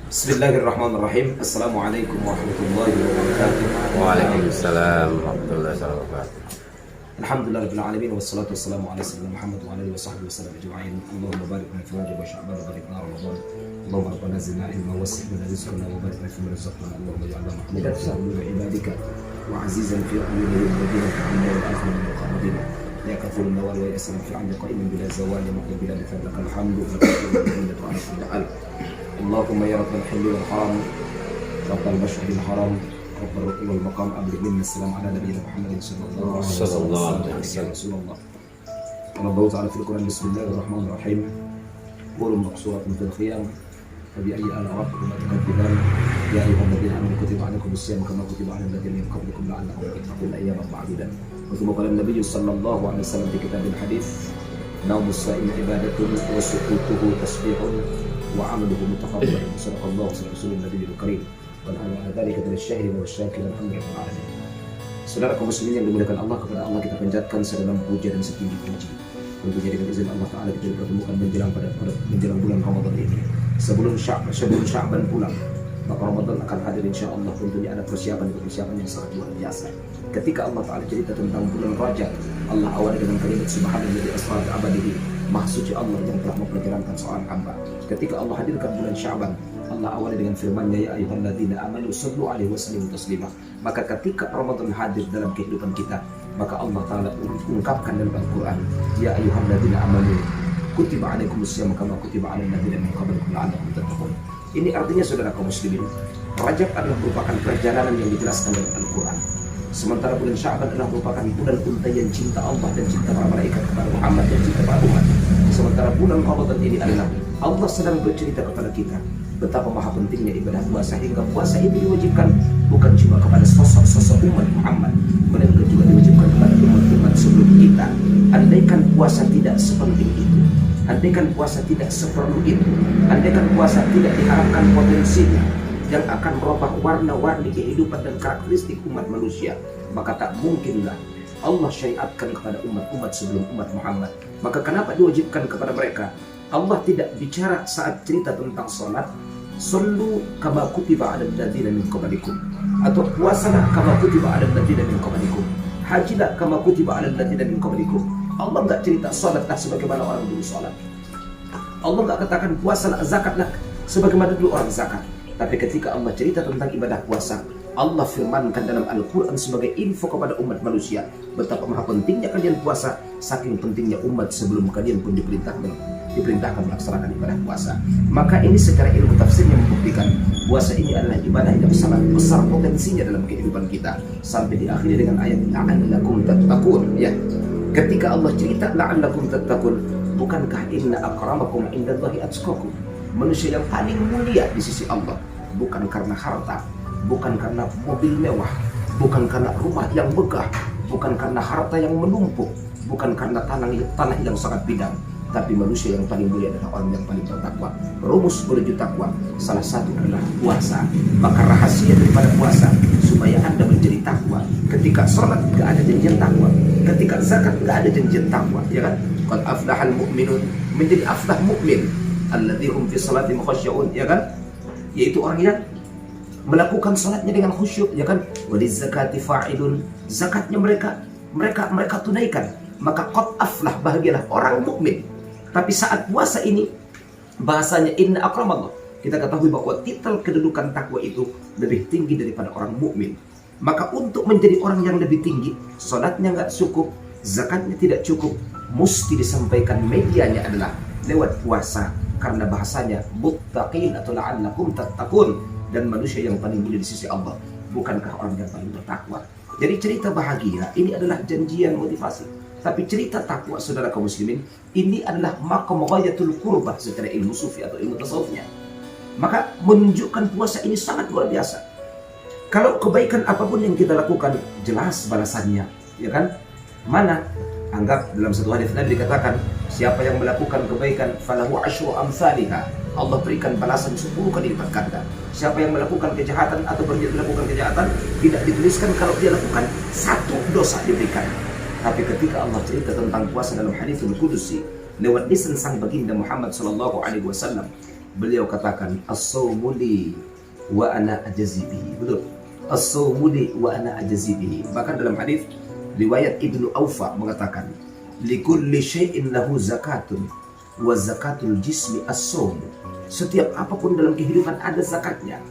Bismillahirrahmanirrahim. Assalamualaikum warahmatullahi wabarakatuh. Waalaikumsalam warahmatullahi wabarakatuh. Alhamdulillah rabbil alamin wassalatu wassalamu ala sayyidina Muhammad wa alihi washabbihi wasallam ajma'in. Allahumma barik lana fi Rajab wa Sya'ban wa barik lana Ramadan. Allahumma rabbana zidna ilma wasi' lana rizqana wa barik lana fi ma razaqtana. Allahumma ja'alna mahmudan fi qulubi ibadika wa 'azizan fi qulubihim wa dinaka 'inda al-akhir min al-qamadin. Ya kathirun nawal wa yasram fi 'amri qa'imin bila zawal ya muqbil bila lakal hamdu wa lakal hamdu wa ala Allahumma ya rabbal halli wal haram rabbal mash'aril haram rabbal ruqi wal maqam ablig minna salam ala nabiyyina Muhammadin sallallahu alaihi wasallam Rasulullah. Allah ta'ala fil Quran bismillahirrahmanirrahim qulun maqsuratun fil khiyam fabi ayyi ala rabbikum tukadziban ya ayyuhalladzina amanu kutiba alaikumus shiyam kama kutiba alal ladzina min qablikum la'allakum tattaqun ayyaman ma'dudat. Wa thumma qala an-nabiy sallallahu alaihi wasallam fi kitabil hadits naumus sha'im ibadatun wa sukutuhu tasbihun wa amaluhu mutaqabbalun sadaqallahu wa rasulun nabiyil karim wa ala dzalika dari syahid wa syakir alhamdulillah alamin. Saudara kaum muslimin yang dimuliakan Allah, kepada Allah kita panjatkan sedalam puja dan setinggi puji. Tentunya dengan izin Allah Ta'ala kita dipertemukan menjelang bulan Ramadan ini. Sebelum Sya'ban pulang, maka Ramadan akan hadir insyaAllah. Tentunya ada persiapan yang sangat luar biasa. Ketika Allah Ta'ala cerita tentang bulan Rajab, Allah awali dengan kalimat subhanalladzi asra bi 'abdihi, maha suci Allah yang telah memperjalankan seorang hamba. Ketika Allah hadirkan bulan Sya'ban, Allah awali dengan firman-Nya ya ayyuhalladzina amanu sallu alaihi wasallimu taslima. Maka ketika Ramadan hadir dalam kehidupan kita, maka Allah Ta'ala ungkapkan dalam Al-Quran ya ayyuhalladzina amanu kutiba alaikumus syiyam kama kutiba alal ladzina min qablikum la'allakum tattaqun. Ini artinya saudara kaum muslimin, Rajab adalah merupakan perjalanan yang dijelaskan dalam Al-Quran. Sementara bulan Sya'ban adalah merupakan bulan untaian cinta Allah dan cinta para malaikat kepada Muhammad dan cinta para umat. Sementara bulan Ramadan ini adalah Allah sedang bercerita kepada kita betapa maha pentingnya ibadah puasa, hingga puasa ini diwajibkan bukan cuma kepada sosok-sosok umat Muhammad, melainkan juga diwajibkan kepada umat-umat sebelum kita. Andaikan puasa tidak sepenting itu, andaikan puasa tidak seperlu itu, andaikan puasa tidak diharapkan potensinya yang akan merubah warna-warni kehidupan dan karakteristik umat manusia, maka tak mungkinlah Allah syariatkan kepada umat-umat sebelum umat Muhammad. Maka kenapa diwajibkan kepada mereka? Allah tidak bicara saat cerita tentang sholat, sallu kama kutiba 'alal ladzina min qablikum, atau puasalah kama kutiba 'alal ladzina min qablikum, hajilah kama kutiba 'alal ladzina min qablikum. Allah enggak cerita salatlah sebagaimana orang dulu salat. Allah enggak katakan puasalah, zakatlah sebagaimana dulu orang zakat. Tapi ketika Allah cerita tentang ibadah puasa, Allah firmankan dalam Al-Quran sebagai info kepada umat manusia betapa maha pentingnya kalian puasa, saking pentingnya umat sebelum kalian pun diperintahkan melaksanakan ibadah puasa. Maka ini secara ilmu tafsirnya membuktikan puasa ini adalah ibadah yang sangat besar potensinya dalam kehidupan kita, sampai diakhiri dengan ayat la'allakum tattaqun. Ya, ketika Allah cerita la'allakum tattaqun, bukankah inna akramakum indallahi atqakum, manusia yang paling mulia di sisi Allah bukan karena harta, bukan karena mobil mewah, bukan karena rumah yang megah, bukan karena harta yang menumpuk, bukan karena tanah yang sangat bidang, tapi manusia yang paling mulia adalah orang yang paling bertakwa. Rumus menuju takwa salah satu adalah puasa. Maka rahasia daripada puasa supaya Anda menjadi takwa. Ketika sholat tidak ada janjian takwa, ketika zakat tidak ada janjian takwa, ya kan? Qad aflahal mu'minun, menjadi aflah mukmin alladzihum fi salatihim khashya'un, ya kan? Yaitu orang yang melakukan salatnya dengan khusyuk, ya kan? Waliz zakati fa'ilun, zakatnya mereka tunaikan. Maka qad aflah, bahagialah orang mukmin. Tapi saat puasa ini bahasanya inna akramallah, kita ketahui bahwa titel kedudukan takwa itu lebih tinggi daripada orang mukmin. Maka untuk menjadi orang yang lebih tinggi, salatnya nggak cukup, zakatnya tidak cukup, mesti disampaikan medianya adalah lewat puasa. Karena bahasanya muttaqin atau la'allakum tattaqun, dan manusia yang paling mulia di sisi Allah bukankah orang yang paling bertakwa. Jadi cerita bahagia ini adalah janjian motivasi, tapi cerita takwa saudara kaum muslimin ini adalah maqam ghayatul qurbah secara ilmu sufi atau ilmu tasawufnya. Maka menunjukkan puasa ini sangat luar biasa. Kalau kebaikan apapun yang kita lakukan jelas balasannya, ya kan? Mana? Anggap dalam satu hadis Nabi dikatakan, siapa yang melakukan kebaikan falahu asyru amsalihha, Allah berikan balasan 10 kali lipat ganda. Siapa yang melakukan kejahatan atau berniat melakukan kejahatan, tidak dituliskan kalau dia lakukan 1 dosa diberikan. Tapi ketika Allah cerita tentang puasa dalam haditsul qudusi lewat lisan sang baginda Muhammad sallallahu alaihi wasallam, beliau katakan as-sawmu li wa ana ajzi bihi. Betul. As-sawmu li wa ana ajzi bihi. Bahkan dalam hadis riwayat Ibnu Aufa mengatakan likulli syai'in lahu zakatun wa zakatul jismi as-sawm. Setiap apapun dalam kehidupan ada zakatnya.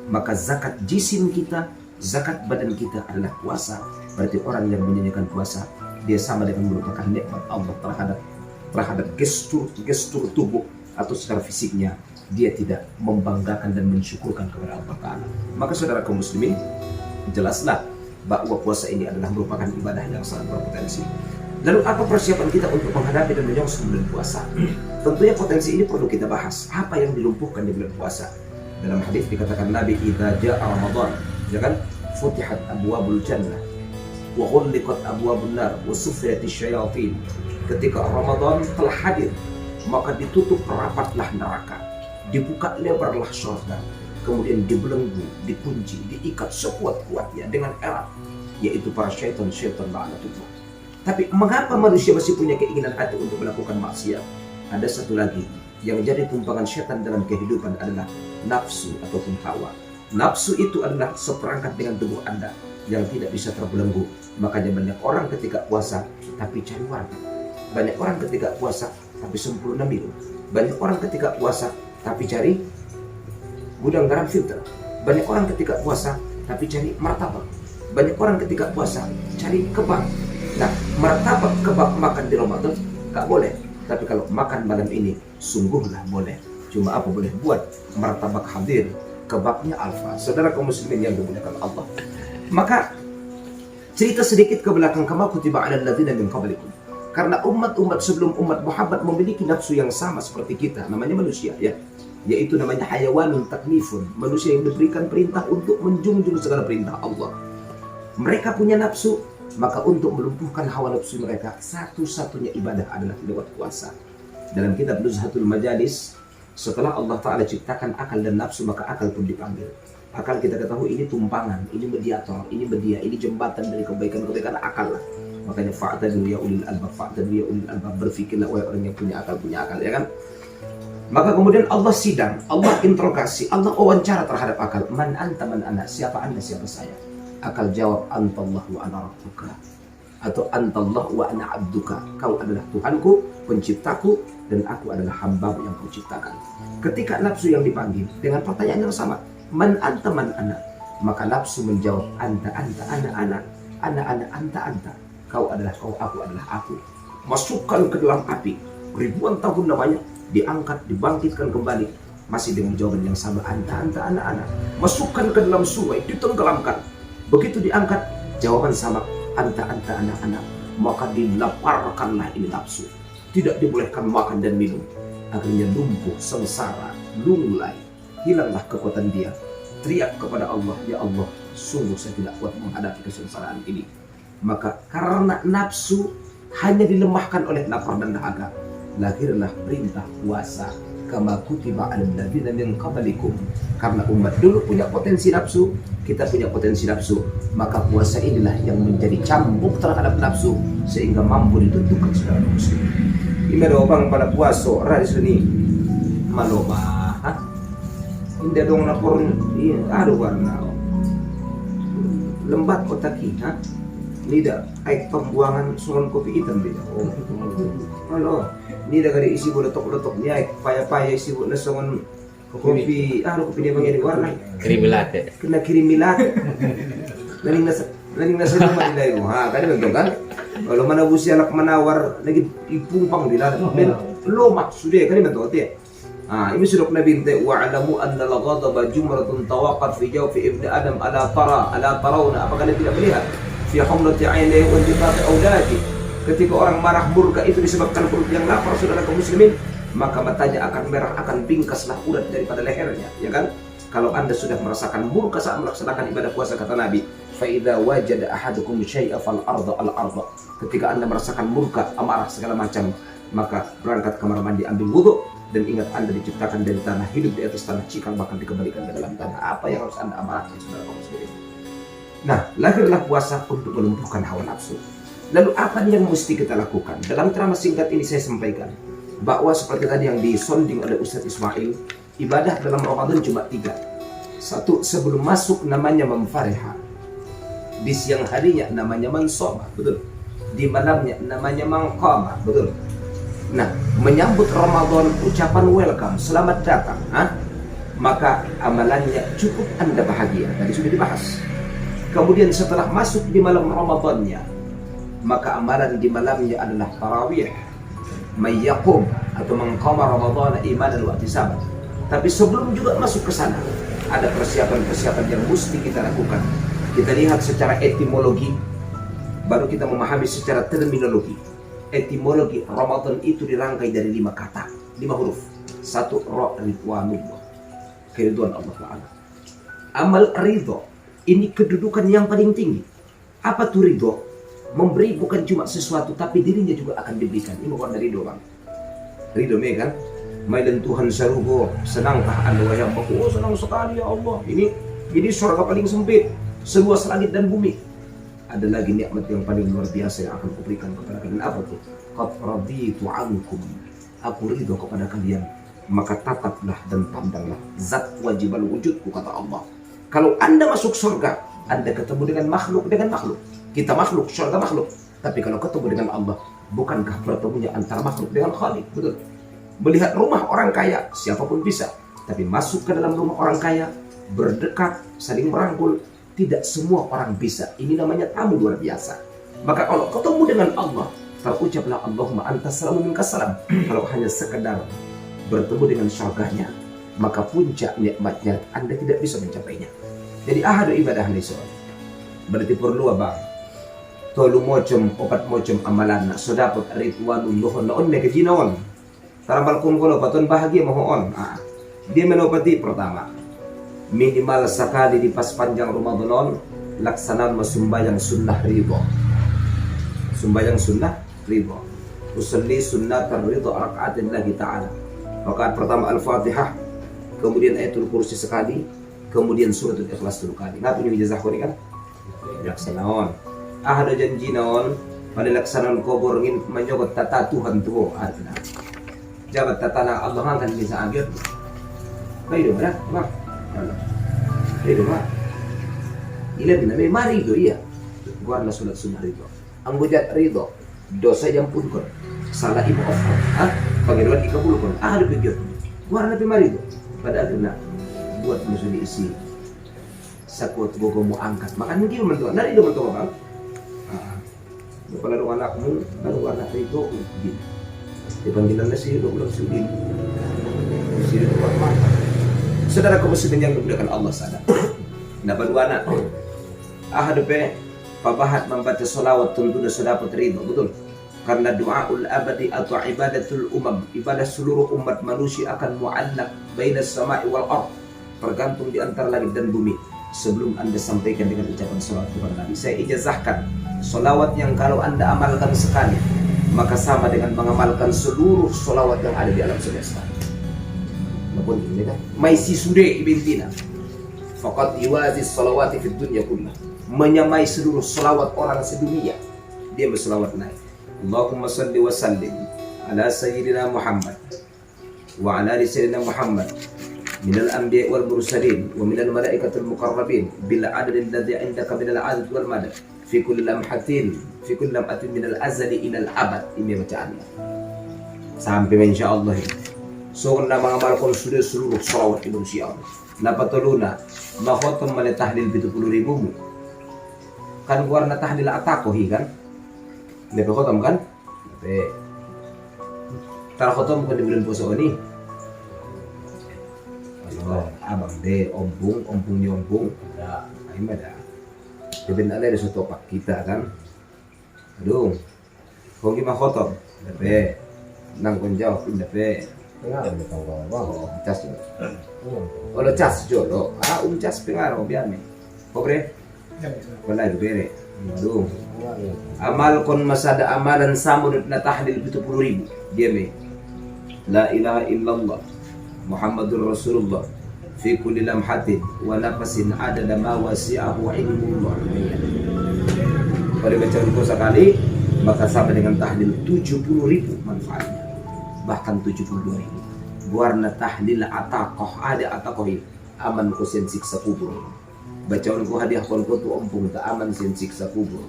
Maka zakat jisim kita, zakat badan kita adalah puasa. Berarti orang yang menyanyikan puasa, dia sama dengan merupakan nikmat Allah terhadap gestur tubuh atau secara fisiknya. Dia tidak membanggakan dan mensyukurkan kepada Allah Ta'ala. Maka saudara kaum muslimin, jelaslah bahwa puasa ini adalah merupakan ibadah yang sangat berpotensi. Lalu apa persiapan kita untuk menghadapi dan menyongsong bulan puasa? Tentunya potensi ini perlu kita bahas. Apa yang dilumpuhkan di bulan puasa? Dalam hadis dikatakan Nabi, "Idza jaa Ramadan," ya kan? "Futihat abwabul jannah wa ghulliqat abwabun nar wa suffiyatis syayatin." Ketika Ramadan telah hadir, maka ditutup rapatlah neraka, dibuka lebarlah surga, kemudian dibelenggu, dikunci, diikat sekuat-kuatnya dengan erat, yaitu para syaitan-syaitan la'natullah. Tapi mengapa manusia masih punya keinginan hati untuk melakukan maksiat? Ada satu lagi yang jadi tumpangan syaitan dalam kehidupan adalah nafsu ataupun hawa. Nafsu itu adalah seperangkat dengan tubuh Anda yang tidak bisa terbelenggu. Makanya banyak orang ketika puasa tapi cari warna. Banyak orang ketika puasa tapi sempurna minum. Banyak orang ketika puasa tapi cari gudang garam filter. Banyak orang ketika puasa tapi cari martabak. Banyak orang ketika puasa cari kebab. Nah, martabak kebab makan di Ramadan gak boleh. Tapi kalau makan malam ini sungguhlah boleh. Cuma apa boleh buat? Martabak hadir, kebabnya alfa. Saudara kaum muslimin yang dimuliakan Allah. Maka cerita sedikit ke belakang, kama kutiba 'alal ladzina min qablikum. Karena umat-umat sebelum umat Muhammad memiliki nafsu yang sama seperti kita, namanya manusia ya. Yaitu namanya hayawanun taklifun, manusia yang diberikan perintah untuk menjunjung segala perintah Allah. Mereka punya nafsu, maka untuk melumpuhkan hawa nafsu mereka, satu-satunya ibadah adalah lewat puasa. Dalam kitab Nuzhatul Majalis, setelah Allah Ta'ala ciptakan akal dan nafsu, maka akal pun dipanggil. Akal kita ketahui ini tumpangan, ini mediator, ini media, ini jembatan dari kebaikan-kebaikan akal lah. Makanya fa'tadu ya ulil albab, fa'tadu ya ulil albab, berfikirlah wahai orang yang punya akal ya kan. Maka kemudian Allah sidang, Allah interogasi, Allah wawancara terhadap akal. Man anta man ana, siapa anda, siapa saya? Akal jawab, antallah wa ana rabbuka, atau antallah wa ana abduka. Kau adalah Tuhanku, penciptaku, dan aku adalah hambamu yang kau ciptakan. Ketika nafsu yang dipanggil dengan pertanyaan yang sama, man anta man ana, maka nafsu menjawab, anta ana anta. Kau adalah kau, aku adalah aku. Masukkan ke dalam api, ribuan tahun namanya, diangkat, dibangkitkan kembali, masih dengan jawaban yang sama, anta ana. Masukkan ke dalam sungai, ditenggelamkan. Begitu diangkat, jawaban sama, anta ana. Maka dilaparkanlah ini nafsu. Tidak dibolehkan makan dan minum. Akhirnya lumpuh, sengsara, lunglai. Hilanglah kekuatan dia. Teriak kepada Allah, ya Allah, sungguh saya tidak kuat menghadapi kesengsaraan ini. Maka karena nafsu hanya dilemahkan oleh lapar dan dahaga, lahirlah perintah puasa, kama kutiba 'alal ladzina min qablikum. Karena umat dulu punya potensi nafsu, kita punya potensi nafsu, maka puasa inilah yang menjadi cambuk terhadap nafsu sehingga mampu ditentukan secara muslim. Imero bang pada puasa ra di sini maloba, indah dong lapor, iya aduh warna lembat otaki, Nida, aik pembuangan sungon kopi hitam beda. Oh, halo. Nida kali isi bola tok-tok ni aik paya-paya isi bola sungon kopi. Kopi dia bagi warna. Kriminalate. Kena kriminalate. Laling nasa naman nila yun. Kaya begitu kan? Kalau mana busi anak menawar lagi ipumpang di lalat. Lomak sudah kaya begitu. Ini sudah Nabi binti wa'alamu anna al-ghadaba jumratun tawaqat fi jawfi ibni Adam ala tarawna. Apa kalian tidak melihat? Fi khamrati 'ainayhi wa intifaqi auladi. Ketika orang marah murka itu disebabkan perut yang lapar, saudara kaum muslimin, maka matanya akan merah, akan pingkaslah urat daripada lehernya, ya kan? Kalau Anda sudah merasakan murka saat melaksanakan ibadah puasa, kata Nabi, fa idza wajada ahadukum syai'a fal arda al arda. Ketika Anda merasakan murka, amarah segala macam, maka berangkat kamar mandi, ambil wudu, dan ingat Anda diciptakan dari tanah, hidup di atas tanah, cikal bakal dikembalikan ke dalam tanah. Apa yang harus Anda amarahkan, saudara kaum muslimin? Nah, lahirlah puasa untuk melumpuhkan hawa nafsu. Lalu apa yang mesti kita lakukan? Dalam ceramah singkat ini saya sampaikan, bahwa seperti tadi yang disonding oleh Ustadz Ismail, ibadah dalam Ramadan cuma 3. Satu, sebelum masuk namanya memfareha, di siang harinya namanya mansoma, betul. Di malamnya namanya mangqama, betul. Nah, menyambut Ramadan ucapan welcome, selamat datang, maka amalannya cukup Anda bahagia. Tadi sudah dibahas. Kemudian setelah masuk di malam Ramadannya, maka amalan di malamnya adalah tarawih, mayyaqum atau mengqama Ramadan imanan wa ihtisaban. Tapi sebelum juga masuk ke sana, ada persiapan-persiapan yang mesti kita lakukan. Kita lihat secara etimologi, baru kita memahami secara terminologi. Etimologi Ramadan itu dirangkai dari 5 kata, 5 huruf. 1, ra ridwanullah, keridhaan Allah Ta'ala. Amal ridho, ini kedudukan yang paling tinggi. Apa tuh ridho? Memberi bukan cuma sesuatu, tapi dirinya juga akan diberikan. Ini bukan dari ridho, bang. Ridho kan? Mailan Tuhan sarugo, senangkah Anda wahai hambaku? Oh, senang sekali ya Allah. Ini surga paling sempit, seluas langit dan bumi. Ada lagi nikmat yang paling luar biasa yang akan kuberikan kepada kalian. Apa tuh? Qad raditu ankum. Aku ridho kepada kalian. Maka tataplah dan pandanglah zat wajibal wujudku, kata Allah. Kalau Anda masuk surga, Anda ketemu dengan makhluk. Kita makhluk, surga makhluk. Tapi kalau ketemu dengan Allah, bukankah bertemunya antara makhluk dengan Khalik? Betul. Melihat rumah orang kaya, siapapun bisa. Tapi masuk ke dalam rumah orang kaya, berdekat, saling merangkul, tidak semua orang bisa. Ini namanya tamu luar biasa. Maka kalau ketemu dengan Allah, terucaplah Allahumma antas salamu minkas salam. Kalau hanya sekedar bertemu dengan syurganya, maka puncak nikmatnya Anda tidak bisa mencapainya. Jadi ahadu ibadah lisan. Berarti perlu abang tolu mocom, opat mocom amalan na so dapat ridwanullah naon na kajinaon. Taramal kungkulo paton bahagia mohon. Dia menopati pertama, minimal sekali di pas panjang Ramadan laksanaan masumbayang sunnah ridho. Sumbayang sunnah ridho. Usalli sunnah ridho rakaatin lagi ta'ala. Rakaat pertama Al-Fatihah, kemudian ayatul kursi sekali, kemudian suratul ikhlas 2 kali. Ngapa ini ijazah kori kan? Laksanaon. Ada janji naon, pada laksanaan kubur ingin menyokot tata Tuhan tuh artinya. Jabat tata Allah akan bisa agir. Kayu mana? Mak. Kayu mak. Ilah binami mari do iya. Gua na sunnah ridho. Ang bujat ridho, dosa yang pun kon. Salah ibu Allah. Pagirawan ikabulkan. Ada pikir. Gua na mari do. Pada akhirnya buat musuh diisi. Sakut gogo mu angkat. Makan mungkin mentua. Nari do mentua bang. Kalau anakmu, kalau anak ridho, begini. Dipanggilan na siya, ulang sudin. Siya tempat mata. Saudara kaum muslimin yang dimuliakan Allah sadar. Nabaluana. Ahadape pabahat membaca salawat tentunya sudah dapat ridho, betul. Karena doaul abadi atau ibadatul umam, ibadah seluruh umat manusia akan mu'allaq bainas sama'i wal ardh, tergantung di antara langit dan bumi. Sebelum Anda sampaikan dengan ucapan salawat kepada Nabi, saya ijazahkan salawat yang kalau Anda amalkan sekali, maka sama dengan mengamalkan seluruh salawat yang ada di alam semesta. Napun ini kan? Maisi sude ibintina. Faqat iwazi salawati fid dunya kullah. Menyamai seluruh salawat orang sedunia. Dia bersalawat naik. Allahumma salli wa sallim ala sayyidina Muhammad wa ala ali sayyidina Muhammad minal anbiya wal mursalin wa minal malaikatil muqarrabin bil adadil ladzi indaka minal adad wal madad fi kulli lamhatin minal azali ilal abad. Ini bacaannya sampai insyaallah. So na mga malakon sudah seluruh salawat Indonesia napatuluna mahotom mali tahlil 70.000 mu kan warna tahlil atako kan lepe khotom kan lepe tar khotom kan di bulan puasa ini. Abang deh ompung ni ompung ya ini ada deben ada di suatu pak kita kan. Aduh kau gimana khotom lepe nang konjau lepe cas kalau cas jodoh cas pengaruh biar nih pobre wala bere. Aduh amal kon masada amalan samudut na tahlil 70.000 dia me la ilaha illallah Muhammadur Rasulullah fi kulli lamhatin wa nafasin adada ma wasi'ahu ilmullah. Kalau baca ruku sekali maka sama dengan tahlil 70.000 manfaatnya. bahkan 72.000. Warna tahlil atakoh, ada atakoh ini aman ko sen siksa kubur. Bacawan ko hadiah kon ko tu ompung ta aman sen siksa kubur.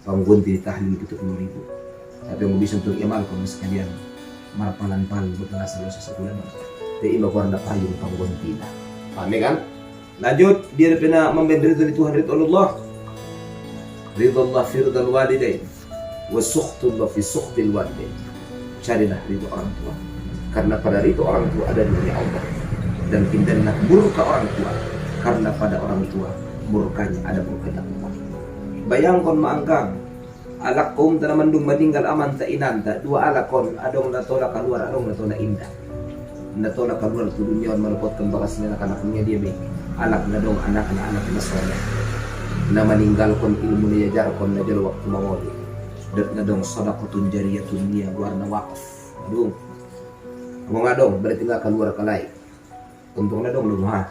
Panggunti tahlil 70.000. Tapi yang bisa untuk imal ko sekalian marpalan pal berkelas sa sebulan. Te ima warna payung panggunti na. Paham kan? Lanjut, dia pernah memberi ridho Tuhan, ridho Allah. Ridho Allah fi ridhal walidain wa sukhtullah fi sukhtil walidain. Carilah ridho orang tua, karena pada ridho orang tua ada ridho Allah. Dan hindarilah murka orang tua, karena pada orang tua murkanya ada murkanya Allah. Bayangkan maangkang alakum tanah mendung meninggal aman ta inanta dua alakon adong na tola keluar adong na tola indah na tola keluar tu dunia meluputkan bakasnya anak-anaknya dia be alak na dong anak na soleh na meninggalkan ilmu na yajarkan na jalo waktu mawali dat na dong sadaqatun jariyatun niya warna wakaf adong ngomong ngadong berarti nggak keluar kalai untung na dong lu ha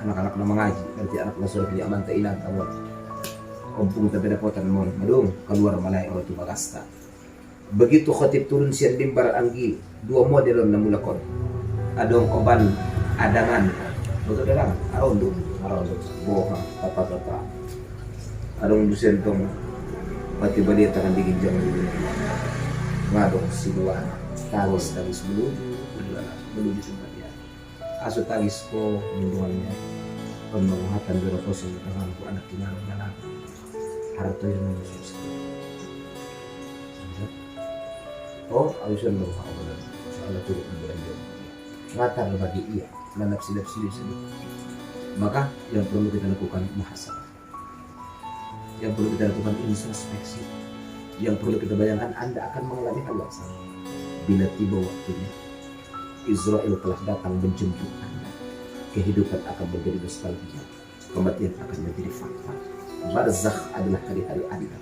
anak-anak na mengaji berarti anak na soleh dia aman ta inanta mo ompung tapi dapotan mon madung keluar malai orang tu bagasta. Begitu khatib turun sian limbar anggi dua model na mulakon adong oban adangan betul dah aron tu boha tata adong dusen tong pati bali tangan digin jang ngadong siluan tangis menuju tempat dia asu tangis ko minduannya pembangunan berapa sih dengan anak tinggal dalam harta yang menyusut. Oh, alusan dong Allah. Allah turut berbelanja. Ngatar bagi ia, nafsi-nafsi di sini. Maka yang perlu kita lakukan muhasabah. Yang perlu kita lakukan introspeksi. Yang perlu kita bayangkan Anda akan mengalami hal yang sama. Bila tiba waktunya, Israel telah datang menjemput Anda. Kehidupan akan menjadi nostalgia. Kematian akan menjadi fakta. Barzakh adalah hari-hari Anda.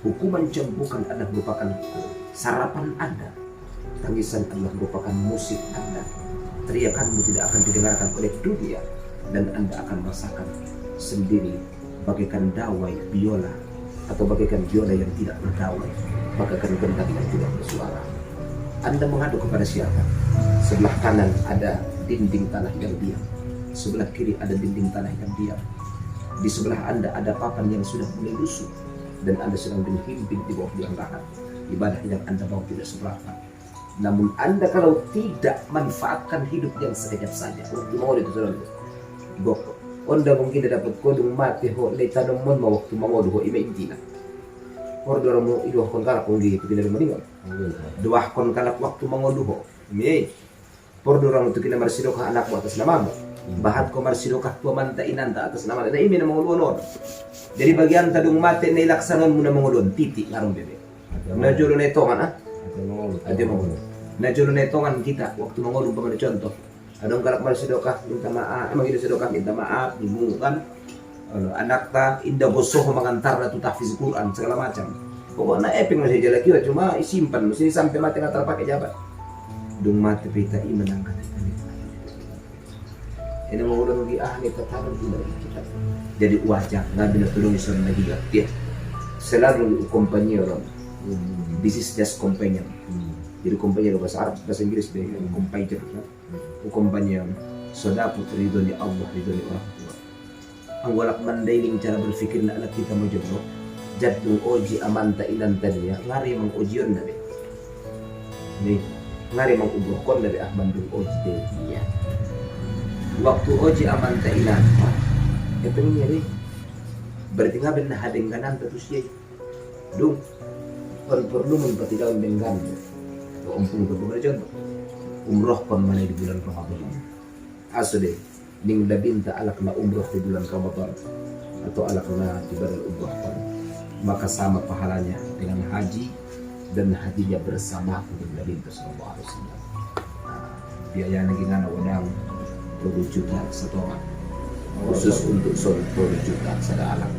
Hukuman cambukan adalah merupakan sarapan Anda. Tangisan adalah merupakan musik Anda. Teriakanmu tidak akan didengarkan oleh dunia. Dan Anda akan merasakan sendiri bagaikan dawai biola atau bagaikan biola yang tidak berdawai, bagaikan gendang yang tidak bersuara. Anda mengadu kepada siapa? Sebelah kanan ada dinding tanah yang diam. Sebelah kiri ada dinding tanah yang diam. Di sebelah Anda ada papan yang sudah mulai lusuh dan Anda sedang berhimpit di bawah bilangan ibadah yang Anda bawa tidak seberapa. Namun Anda kalau tidak manfaatkan hidup yang sekejap saja, waktu mau itu saudara, gok, Anda mungkin dapat kodung mati ho letan mon mau waktu mau ho ime intina. Order mo idoh kon kalak kung gitu tidak meninggal. Dua kon kalak waktu mau ho ime. Order orang itu kena marsidokah anak atas nama bahat ko marsidokah tua manta inanta atas nama na ime na mangulon. Jadi bagian tadung mati na ilaksanon mo na mangulon titik ngarong bebe. Najolo na itongan ade mo. Najolo na itongan kita waktu mangulon pa contoh. Adong kalak marsidokah minta maaf, emang itu sedekah minta maaf, dimungan. Anak ta indah bosoh mengantar tu tahfiz Quran segala macam. Pokoknya eping masih jalan kira cuma simpan mesti sampai mati nggak terpakai jabat. Dung mati pita iman angkat kita. Ini mau udah lagi ahli tatanan kita. Jadi wajah nggak bisa turun Islam lagi ya. Selalu kompanya orang. This is just companion. Jadi kompanya bahasa Arab, bahasa Inggris deh, companion. Kompanya saudara putri ridho Allah, ridho orang tua. Ang walak mandailing cara berpikir na anak kita mo jodoh. Jadung oji amanta ilan tadi ya, ngari mang ojion na be. Nih, ngari mang ubrohkon na be mandung oji deh ya. Waktu oji amanta ilan, itu nih berarti nggak benar hadenganan terus ya. Dung, perlu mempertidakan dengan umpung berbulan umroh kon mana di bulan Ramadan. Asode ning labinta alak na umroh di bulan Ramadan atau alak na di bulan umroh kon. Maka sama pahalanya dengan haji dan hajinya bersama dengan labinta sallallahu alaihi wasallam. Biaya negara wadang 20 juta setoran. Khusus untuk 10 juta sada alak.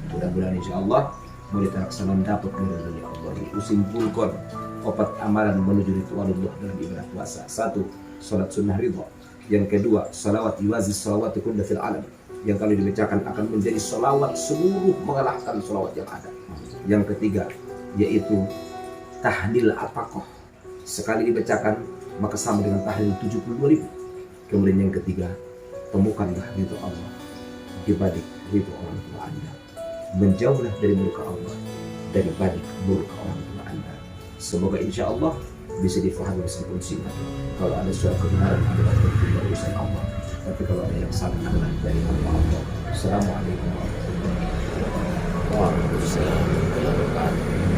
Mudah-mudahan insyaallah boleh terlaksana dapat dari Allah. Usimpulkan opat amalan menuju ritualullah dalam ibadah puasa. 1. Salat sunnah ridha. Yang kedua, salawat yuwazi salawat kulla fil alam. Yang kalau dibacakan akan menjadi salawat seluruh mengalahkan salawat yang ada. Yang ketiga, yaitu tahlil atakoh. sekali dibacakan maka sama dengan tahlil 72.000. Kemudian yang ketiga, temukanlah ridho Allah di balik ridho orang tua Anda. Menjauhlah dari murka Allah dari balik murka orang tua Anda. Semoga insya Allah bisa difahami meskipun singkat. Kalau ada suatu kebenaran adalah dari urusan Allah, tapi kalau ada yang salah adalah dari Allah. Assalamualaikum warahmatullahi wabarakatuh. Waalaikumsalam warahmatullahi wabarakatuh.